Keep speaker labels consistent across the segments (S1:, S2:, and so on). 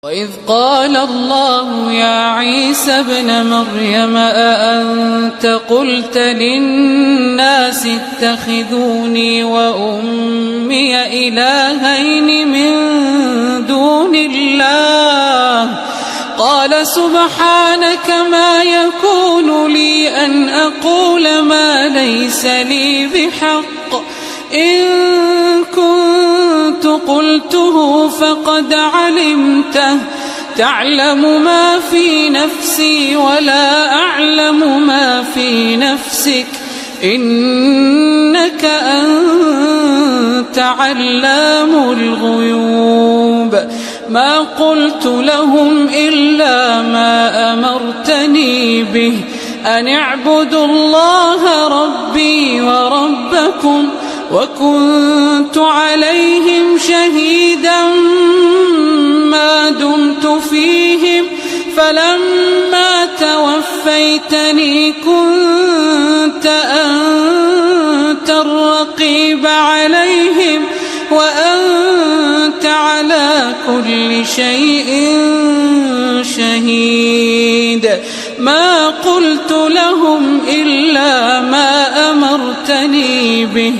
S1: وإذ قال الله يا عيسى ابن مريم أأنت قلت للناس اتخذوني وأمي إلهين من دون الله قال سبحانك ما يكون لي أن أقول ما ليس لي بحق إن كنت قلته فقد علمته تعلم ما في نفسي ولا أعلم ما في نفسك إنك أنت علام الغيوب ما قلت لهم إلا ما أمرتني به أن اعبدوا الله ربي وربكم وكنت عليهم شهيدا ما دمت فيهم فلما توفيتني كنت أنت الرقيب عليهم وأنت على كل شيء شهيد ما قلت لهم إلا ما أمرتني به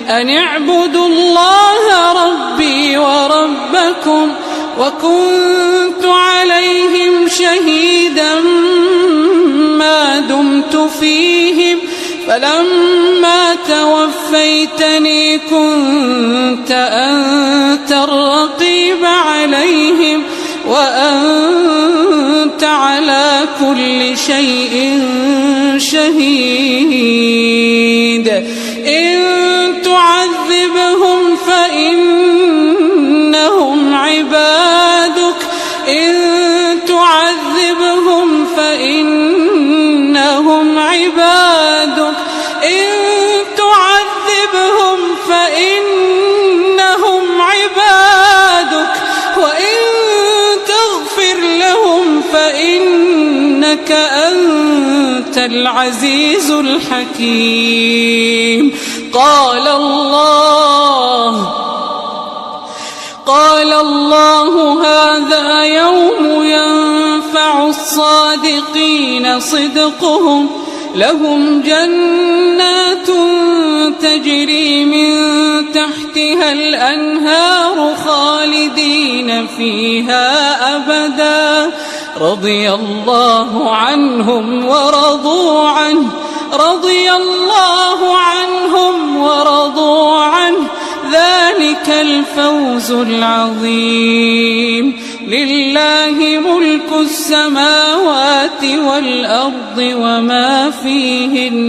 S1: أن اعبدوا الله ربي وربكم وكنت عليهم شهيدا ما دمت فيهم فلما توفيتني كنت أنت الرقيب عليهم وأنت على كل شيء شهيد إن تعذبهم فإنهم عبادك إن تعذبهم فإنهم عبادك إن تعذبهم فإنهم عبادك وإن تغفر لهم فإنك أنت العزيز الحكيم قال الله هذا يوم ينفع الصادقين صدقهم لهم جنات تجري من تحتها الأنهار خالدين فيها أبدا رضي الله عنهم ورضوا عنه ذلك الفوز العظيم لله ملك السماوات والأرض وما فيهن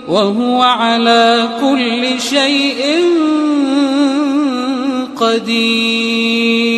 S1: وهو على كل شيء قدير